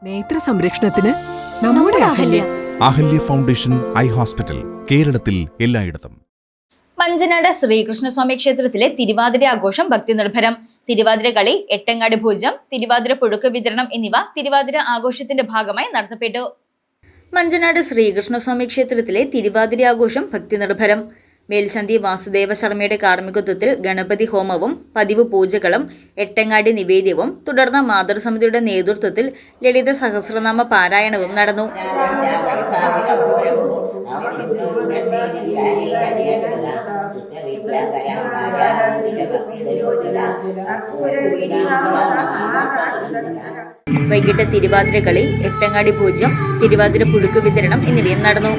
നേത്ര സംരക്ഷണത്തിന് നമ്മുടെ അഹല്യ ഫൗണ്ടേഷൻ ഐ ഹോസ്പിറ്റൽ, കേരളത്തിൽ എല്ലായിടത്തും. മഞ്ചനാട് ശ്രീകൃഷ്ണസ്വാമി ക്ഷേത്രത്തിലെ തിരുവാതിര ആഘോഷം ഭക്തി നിർഭരം. തിരുവാതിര കളി, എട്ടങ്ങാടി പൂജം, തിരുവാതിര പുഴുക്ക് വിതരണം എന്നിവ തിരുവാതിര ആഘോഷത്തിന്റെ ഭാഗമായി നടത്തപ്പെട്ടു. മഞ്ചനാട് ശ്രീകൃഷ്ണസ്വാമി ക്ഷേത്രത്തിലെ തിരുവാതിര ആഘോഷം ഭക്തി നിർഭരം. മേൽശാന്തി വാസുദേവ ശർമ്മയുടെ കാർമ്മികത്വത്തിൽ ഗണപതി ഹോമവും പതിവ് പൂജകളും എട്ടങ്ങാടി നിവേദ്യവും തുടർന്ന് മാതൃസമിതിയുടെ നേതൃത്വത്തിൽ ലളിത സഹസ്രനാമ പാരായണവും നടന്നു. വൈകിട്ട് തിരുവാതിര കളി, എട്ടങ്ങാടി പൂജം, തിരുവാതിര പുഴുക്ക് വിതരണം എന്നിവയും നടന്നു.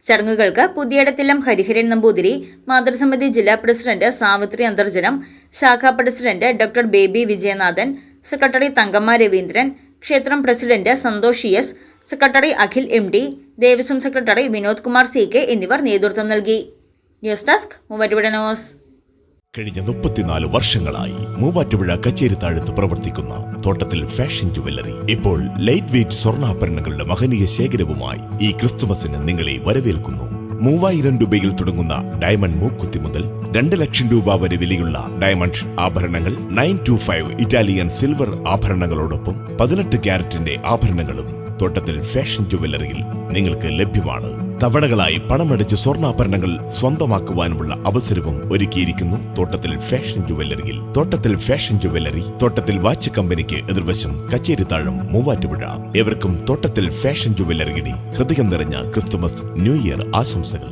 ചടങ്ങുകൾക്ക് പുതിയടത്തില്ലം ഹരിഹരൻ നമ്പൂതിരി, മാതൃസമിതി ജില്ലാ പ്രസിഡന്റ് സാവിത്രി അന്തർജനം, ശാഖാ president doctor Baby Vijayanathan, secretary Thankamma Raveendran, ക്ഷേത്രം president Santhosh S, secretary Akhil MD, Devaswom secretary Vinod Kumar CK എന്നിവർ നേതൃത്വം നൽകി. News desk Muvattupuzha news. കഴിഞ്ഞ 34 വർഷങ്ങളായി മൂവാറ്റുപുഴ കച്ചേരിത്താഴത്ത് പ്രവർത്തിക്കുന്ന തോട്ടത്തിൽ ഫാഷൻ ജുവല്ലറി ഇപ്പോൾ ലൈറ്റ് വെയ്റ്റ് സ്വർണ്ണാഭരണങ്ങളുടെ മഹനീയ ശേഖരവുമായി ഈ ക്രിസ്തുമസിന് നിങ്ങളെ വരവേൽക്കുന്നു. 3000 രൂപയിൽ തുടങ്ങുന്ന ഡയമണ്ട് മൂക്കുത്തി മുതൽ 2 ലക്ഷം രൂപ വരെ വിലയുള്ള ഡയമണ്ട് ആഭരണങ്ങൾ, 925 ഇറ്റാലിയൻ സിൽവർ ആഭരണങ്ങളോടൊപ്പം 18 ക്യാരറ്റിന്റെ ആഭരണങ്ങളും തോട്ടത്തിൽ ഫാഷൻ ജുവല്ലറിയിൽ നിങ്ങൾക്ക് ലഭ്യമാണ്. തവണകളായി പണമടച്ച് സ്വർണ്ണാഭരണങ്ങൾ സ്വന്തമാക്കുവാനുമുള്ള അവസരവും ഒരുക്കിയിരിക്കുന്നു തോട്ടത്തിൽ ഫാഷൻ ജുവല്ലറിയിൽ. തോട്ടത്തിൽ ഫാഷൻ ജുവല്ലറി, തോട്ടത്തിൽ വാച്ച് കമ്പനിക്ക് എതിർവശം, കച്ചേരിത്താഴം, മൂവാറ്റുപുഴ. എവർക്കും തോട്ടത്തിൽ ഫാഷൻ ജുവല്ലറിയുടെ ഹൃദയം നിറഞ്ഞ ക്രിസ്തുമസ് ന്യൂ ഇയർ ആശംസകൾ.